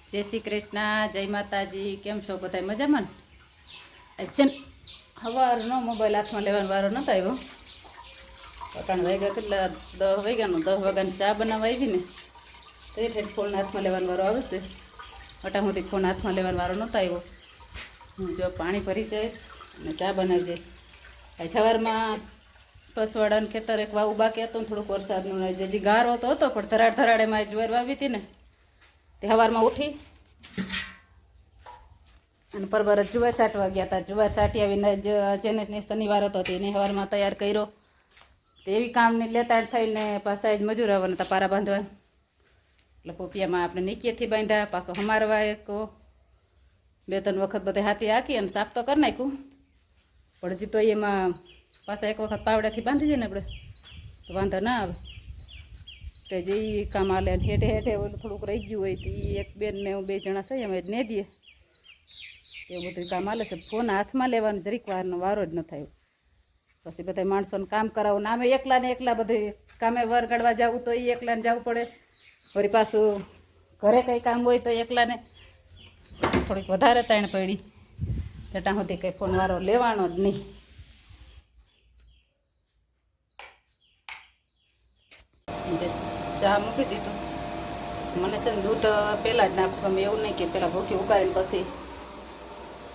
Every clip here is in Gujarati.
જય શ્રી કૃષ્ણ, જય માતાજી. કેમ છો બધા મજામાં? છે સવારનો મોબાઈલ હાથમાં લેવાનો વારો નહોતો આવ્યો. અટાણ વાગ્યા કેટલા 10 વાગ્યાનો 10 વાગ્યાની ચા બનાવવા આવી ને તો એ ફોન હાથમાં લેવાનો વારો આવે છે. અટાણ સુધી ફોન હાથમાં લેવાનો વારો નહોતો આવ્યો. હું જો પાણી ભરી જઈશ અને ચા બનાવી જઈશ. સવારમાં પસવાડાનું ખેતર એક વાવું બાકી હતું, થોડુંક વરસાદનું જે ગારો તો હતો પણ ધરાડેમાં જુવાર વાવી હતી ને તે સવારમાં ઉઠી અને પરબર જુવાર સાટવા ગયા હતા. જુવાર સાટી આવીને જેને શનિવાર હતો તેને સવારમાં તૈયાર કર્યો. તો એવી કામની લેતાણ થઈને પાછા જ મજૂર આવવાના હતા પારા બાંધવા. એટલે પોપિયામાં આપણે નીકીએથી બાંધ્યા, પાછો હમારવા એક 2-3 વખત બધે હાથી હાકી અને સાફ તો કરી નાખ્યું. પણ હજી તો એમાં પાછા એક વખત પાવડાથી બાંધી જાય ને આપણે તો વાંધો ના આવે. કે જે કામ આલે હેઠે હેઠે ઓલું થોડુંક રહી ગયું હોય તો એક બેન ને 2 જણા છે અમે જ ને દઈએ એવું બધું કામ આલે છે. ફોન હાથમાં લેવાનો જરીક વારનો વારો જ ન થાય. પછી બધા માણસોને કામ કરાવું ને આમે એકલા ને એકલા બધું કામે વરગાડવા જવું તો એ એકલાને જવું પડે. વળી પાછું ઘરે કંઈ કામ હોય તો એકલાને થોડીક વધારે તાણ પડી. ત્યાં સુધી કંઈ ફોન વારો લેવાનો જ નહીં. ચા મૂકી દીધું. મને છે ને દૂધ પહેલાં જ નાખવું ગમે, એવું નહીં કે પહેલાં ભૂકી ઉકાળીને પછી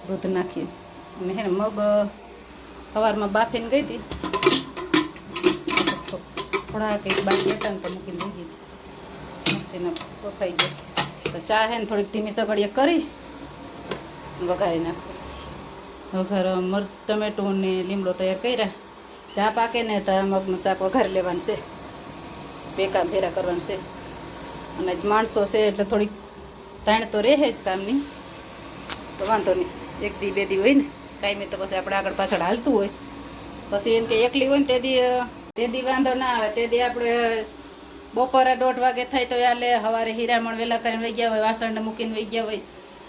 દૂધ નાખીએ. અને હે ને મગ સવારમાં બાફીને ગઈ હતી, થોડા કંઈક બાકી હતા ને તો મૂકીને લઈ ગઈ મસ્તીને બફાઈ જશે. તો ચા હે ને થોડીક ધીમી સગડીએ કરી વઘારી નાખીશ. વઘાર ટમેટું ને લીમડો તૈયાર કર્યા. ચા પાકે ને તો મગનું શાક વઘારી લેવાનું છે. 2 કામ ફેરા કરવાનું છે. અને જ માણસો છે એટલે થોડીક તાણ તો રહે જ કામની, તો વાંધો નહીં. 1 દી 2 દી હોય ને કાંઈ તો પછી આપણે આગળ પાછળ હાલતું હોય. પછી એમ કે એકલી હોય ને તે દી વાંધો ના આવે. તે દી આપણે બપોરે 1:30 વાગે થાય તો હાલે, સવારે હીરામણ વહેલા કરીને વહી ગયા હોય, વાસણને મૂકીને વહી ગયા હોય,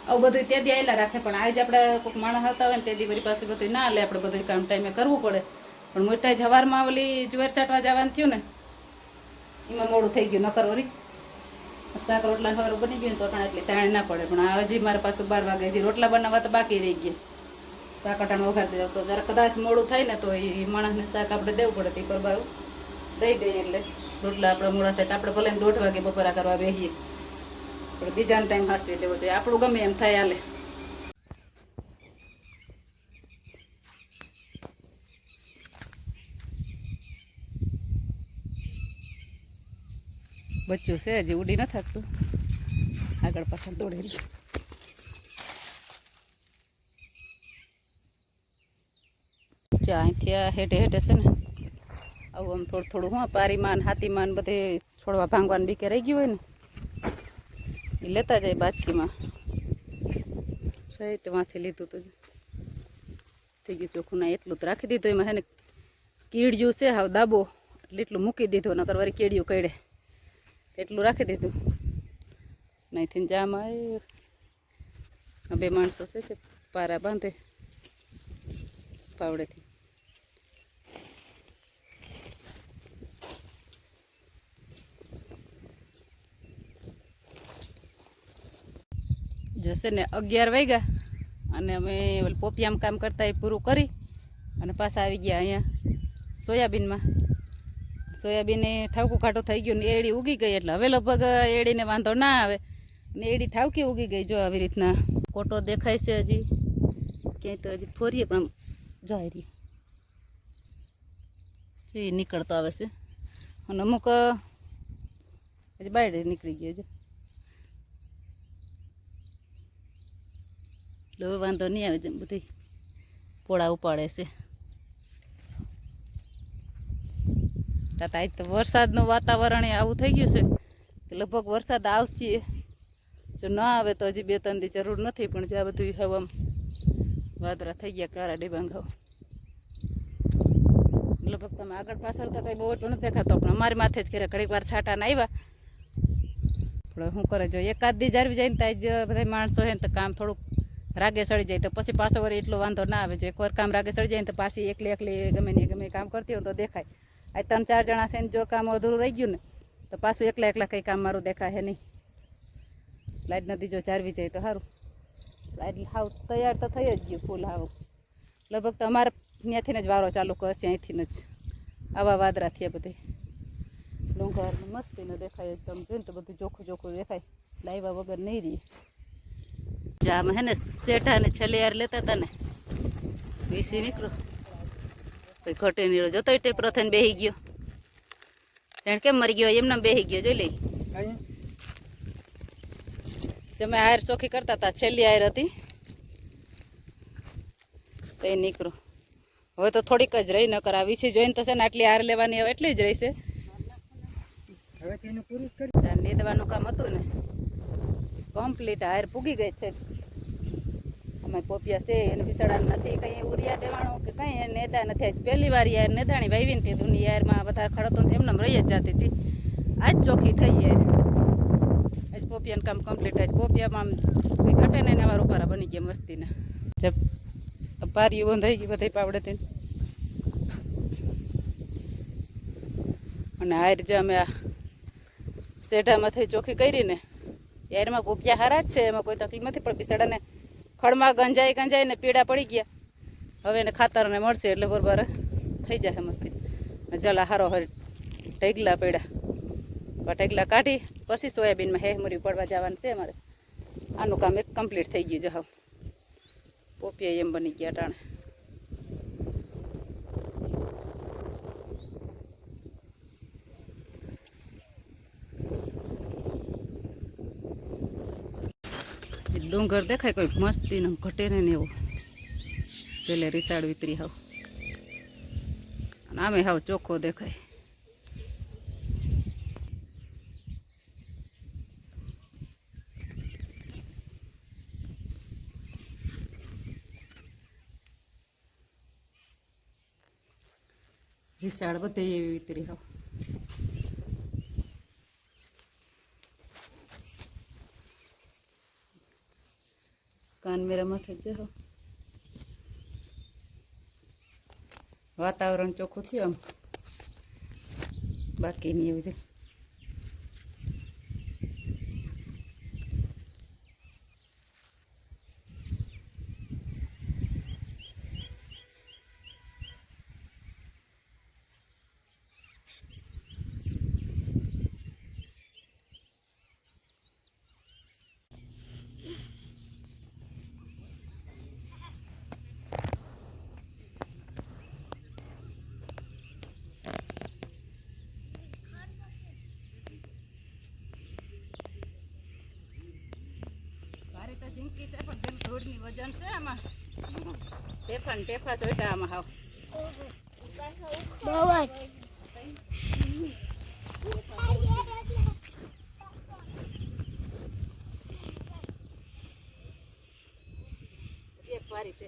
આવું બધું તે દી આવેલા રાખે. પણ આજે આપણે કોઈક માણસ હતા હોય ને તે દી વળી પાસે બધું ના હાલે, આપણે બધું કામ ટાઈમે કરવું પડે. પણ મૂર્તા જવારમાં ઓલી જુવાર સાટવા જવાનું થયું ને એમાં મોડું થઈ ગયું. નકર વળી શાક રોટલા સવારે બની ગયું ને તો અટાણે એટલી તાણ ના પડે. પણ હજી મારે પાછું 12 વાગે હજી રોટલા બનાવવા તો બાકી રહી ગયા. શાક અટાણે વઘારી દેવું તો જરા કદાચ મોડું થાય ને તો એ માણસને શાક આપણે દેવું પડે. તે પર બારું દઈ દઈએ એટલે રોટલા આપણે મોડા થાય તો આપણે ભલે 1:30 વાગે બપોરા કરવા બેસીએ. પણ બીજાનો ટાઈમ હાંસવી દેવો જોઈએ. આપણું ગમે એમ થાય હાલે. બચ્ચું છે હજી ઉડી ન થાકતું, આગળ પાછળ દોડે રહ્યું. અહીંથી હેઠે હેઠે છે ને આવું આમ થોડું થોડું પારીમાન હાથીમાન બધે છોડવા ભાંગવાનું બીકે રહી ગયું હોય ને એ લેતા જાય બાચકીમાં. સહિતમાંથી લીધું તો થઈ ગયું ચોખ્ખું. ના એટલું તો રાખી દીધું. એમાં હે ને કીડિયું છે હાવ દાબો એટલે એટલું મૂકી દીધું. નકર વારી કીડિયું કડે એટલું રાખી દીધું. નહીંથી જામાં 2 માણસો છે પારા બાંધે પાવડેથી. જશે ને 11 વાગ્યા અને અમે પોપિયામાં કામ કરતા એ પૂરું કરી અને પાછા આવી ગયા અહીંયા સોયાબીનમાં. સોયાબીન ઠાવકું ખાટું થઈ ગયું ને એડી ઉગી ગઈ એટલે હવે લગભગ એડીને વાંધો ના આવે ને એડી ઠાવકી ઉગી ગઈ. જો આવી રીતના કોટો દેખાય છે. હજી ક્યાંય તો હજી ફોરીએ પણ જાય રહી એ નીકળતો આવે છે. અને અમુક હજી બહાર નીકળી ગયો છે એટલે હવે વાંધો નહીં આવે. જેમ બધી પોળા ઉપાડે છે. આજ તો વરસાદનું વાતાવરણ આવું થઈ ગયું છે કે લગભગ વરસાદ આવશે. જો ના આવે તો હજી 2-3 દી જરૂર નથી. પણ જ્યાં બધું હવામ વાદળા થઈ ગયા કારા ડિબાંગાઓ લગભગ તમે આગળ પાછળ તો કંઈ બહુ એટલું નથી દેખાતો. પણ અમારી માથે જ ઘરે ઘડીક વાર છાંટાને આવ્યા. પણ શું કરે જો એકાદ દી જાળવી જાય ને ત્યાં જ બધા માણસો છે ને તો કામ થોડુંક રાગે સડી જાય તો પછી પાછો વળી એટલો વાંધો ના આવે. જો એકવાર કામ રાગે સડી જાય ને તો પાછી એકલી ગમે કામ કરતી હોય તો દેખાય. આ 3-4 જણા છે ને જો કામ અધૂરું રહી ગયું ને તો પાછું એકલા કંઈ કામ મારું દેખાય નહીં. લાઈટ નથી જો ચારવી જાય તો સારું. લાઈટ હાવ તૈયાર તો થઈ જ ગયું ફૂલ હાવ. લગભગ તો અમારે ત્યાંથી જ વારો ચાલુ કરશે, અહીંથી જ. આવા વાદળા થયા બધી. ડુંગર મસ્તીને દેખાય એકદમ, જોઈને તો બધું ચોખ્ખું ચોખ્ખું દેખાય. લાવ્યા વગર નહીં રહી. જામ હે ને શેઠા ને છેલ્લે યાર લેતા હતા ને, વીસી નીકળો કઈ ઘટે નહીં. જતો ટેપરો થઈને બેસી ગયો. જાણે કેમ મરી ગયો એમને બેસી ગયો. જોઈ લઈ તમે આયર ચોખ્ખી કરતા હતા, છેલ્લી આયર હતી તો એ નીકળો. હવે તો થોડીક જ રહી, ન કરા વીસી જોઈને તો છે ને આટલી આયર લેવાની હવે એટલી જ રહેશે. નીંદવાનું કામ હતું ને કમ્પ્લીટ, આયર પૂગી ગઈ છે. અમે પોપિયા છે એને વિસડાનું નથી કંઈ ઉરિયા દેવાનું કે કંઈ નેદા નથી. આજ પહેલી વાર યાર નેદાણી વાવી ને તે યારમાં વધારે ખડતો એમને રહી જ જતી હતી. આજ ચોખ્ખી થઈ યાર. આજ પોપિયાનું કામ કમ્પ્લીટ. આજ પોપિયામાં આમ કોઈ ઘટે ને એના રૂપારા બની ગયા મસ્તીને. જબ પારીઓ બંધાઈ ગઈ બધી પાવડેથી. અને આયર જે અમે શેઢામાંથી ચોખ્ખી કરી ને યારમાં પોપિયા હારા જ છે, એમાં કોઈ તકલીફ નથી. પણ બિસાડાને ખડમાં ગંજાઈ ને પીડા પડી ગયા. હવે એને ખાતરને મળશે એટલે બરોબર થઈ જશે મસ્તી. જલા હારો હર ઢેગલા પડ્યા. ઢેગલા કાઢી પછી સોયાબીનમાં હેમરી પડવા જવાનું છે અમારે. આનું કામ એક કમ્પ્લીટ થઈ ગયું. જો પોપિયા એમ બની ગયા ટાણે. ડુંગર દેખાય કોઈ મસ્તી ને ઘટે ને એવું. પેલે રીસાડ વિતરી હાવ અને આમે હાવ ચોખ્ખો દેખાય. રીસાડ બધે એવી વિતરી હાવ. કાન મેરા માથે જ વાતાવરણ ચોખ્ખું થયું આમ, બાકી નહીં એવું છે. ઝીંકી છે પણ જેમ ધૂળની વજન છે આમાં. ટેફા જોઈતા આમાં હાવ એક વારી છે.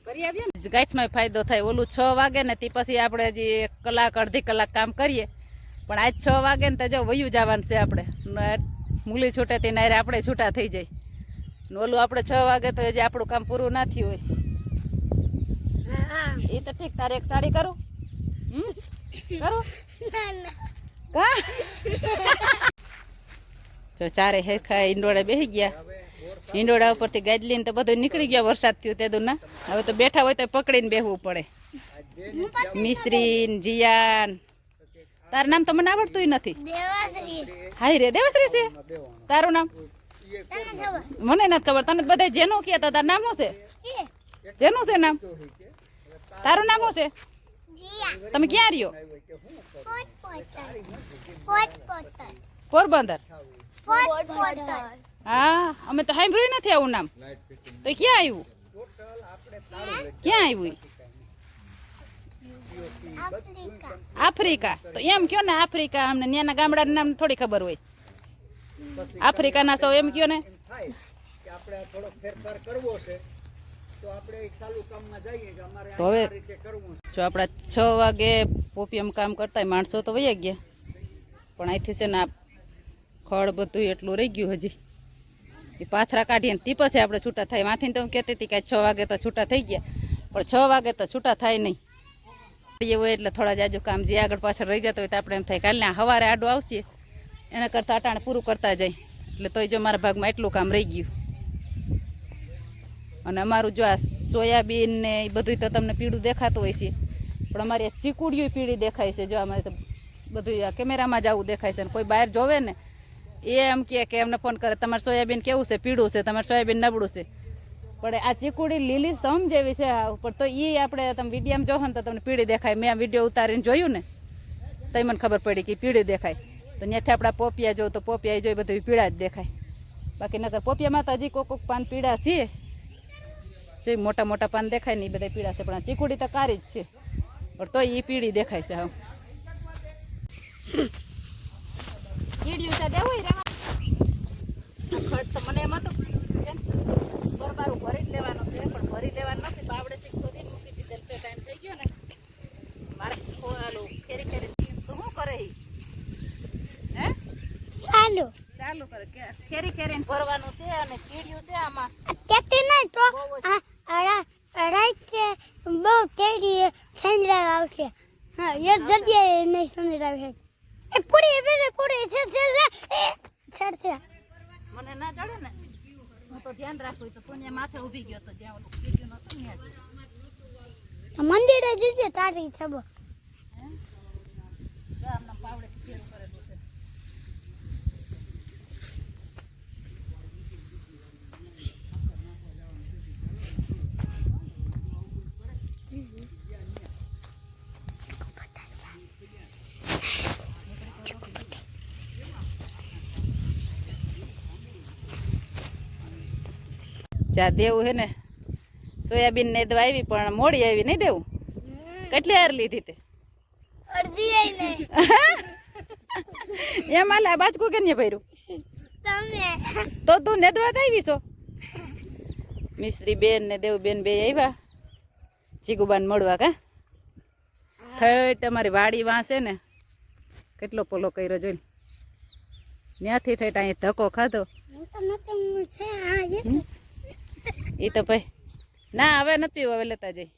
કરી આવીએ ને ગાંઠનો ફાયદો થાય. ઓલું 6 વાગે ને તે પછી આપણે હજી 1 કલાક અડધી કલાક કામ કરીએ. પણ આજ 6 વાગે ને તો જો વયું જવાનું છે આપણે. મૂલી છૂટે તે નારે આપણે છૂટા થઈ જાય. ઓલું આપણે 6 વાગે તો હજી આપણું કામ પૂરું ના થયું હોય. એ તો ઠીક. તારે એક સાડી કરું કરું કા જો ચારે હેરખા ઈંડોળે બેસી ગયા. ઈંડોળા ઉપરથી ગાજલીને તો બધું નીકળી ગયા. વરસાદ થયું તે દુના. હવે તો બેઠા હોય તો પકડીને બેસવું પડે. મિશ્રી જીયાન તારું નામ તો મને આવડતું નથી. હાય રે દેવશ્રી છે તારું નામ? મને નથી ખબર. તને બધા જેનું કહે તો તારું નામ શું છે? જેનું છે નામ? તારું નામ શું છે? તમે ક્યાં રહ્યો? પોરબંદર. હા અમે તો સાંભળ્યું નથી આવું નામ. તો ક્યાં આવ્યું? ક્યાં આવ્યું? આફ્રિકા. તો એમ કયો ને આફ્રિકા. અમને ત્યાંના ગામડાનું નામ થોડી ખબર હોય. આફ્રિકાના સૌ એમ કયો ને. તો હવે જો આપણા 6 વાગે પોપિયમ કામ કરતા માણસો તો વયા ગયા. પણ અહીંથી છે ને આ ખડ બધું એટલું રહી ગયું હજી. એ પાથરા કાઢીએ ને તે પછી આપણે છૂટા થાય. માથી તો હું કહેતી હતી કે 6 વાગે તો છૂટા થઈ ગયા. પણ 6 વાગે તો છૂટા થાય નહીં. એવું એટલે થોડા જાજુ કામ જે આગળ પાછળ રહી જતો હોય તો આપણે એમ થાય કાલને સવારે આડું આવશે એના કરતાં અટાણે પૂરું કરતા જાય. એટલે તોય જો મારા ભાગમાં એટલું કામ રહી ગયું. અને અમારું જો આ સોયાબીન ને એ બધું તો તમને પીળું દેખાતું હોય છે, પણ અમારી આ ચીકુડિયું પીળી દેખાય છે. જો અમારે તો બધું આ કેમેરામાં જ આવું દેખાય છે. ને કોઈ બહાર જોવે ને એ એમ કે એમને ફોન કરે તમારે સોયાબીન કેવું છે, પીળું છે, તમારે સોયાબીન નબળું છે. પણ આ ચીકુડી લીલી સમ જેવી છે, પણ તો એ આપણે તમે વિડીયામાં જોવો ને તો તમને પીળી દેખાય. મેં આ વિડીયો ઉતારીને જોયું ને તો મને ખબર પડી કે પીળી દેખાય. તો ત્યાંથી આપણા પોપિયા જોઉં તો પોપિયા જોઈ બધું પીળા જ દેખાય. બાકી નકર પોપિયામાં તો હજી કોક પાન પીળા છે, જે મોટા મોટા પાન દેખાય ને એ બધા પીળા છે, પણ આ ચીકુડી તો કારી જ છે, પણ તોય એ પીળી દેખાય છે. હા કીડિયું છે દેવું ખર્ચ તો મને એમ હતું બરબારું ભરી જ લેવાનું છે, પણ ભરી લેવાનું નથી. બાવડેથી ખોદીને મૂકી દીધેલ છે. ટાઈમ થઈ ગયો ને મારે ખોવાલું ખેરી ખેરી તો શું કરે હે ચાલુ ચાલુ કરે ખેરી ખેરીને ભરવાનું છે. અને કીડિયું છે આમાં કેટી નહીં તો રાઈટ કે બહુ ટેડી સંજરાવ આવશે. હા એક જગ્યાએ નહીં સંજરાવ છે. એ પૂરી બેને પૂરી છે છે મને ના ચડે ને હું તો ધ્યાન રાખું તો તું માથે ઊભી ગયો તો જ્યાં ઓલું કીડિયું નતું ત્યાં જ મંદિરે જજે તારી છબો જો આમના પાવડેથી ફેરું કરેલું છે. ચા દેવું હે ને સોયાબીન ને દવા આવી પણ મોડી આવી નહીં દેવું. કેટલી હાર લીધી તે અડધી આઈ નહીં એમ હાલે આ બાજકું કે ને ભર્યું તમે તો તું નેદવા જ આવી છો. મિસ્ત્રી બેન ને દેવ બેન બે આવ્યા ચીકુબાન મળવા. કા ઠેઠ તમારી વાડી વાંસે ને કેટલો પોલો કર્યો જોઈને ત્યાંથી ઠેઠ અહીં ધક્કો ખાધો. એ તો ભાઈ ના હવે નથી પીવું, હવે લેતા જઈ.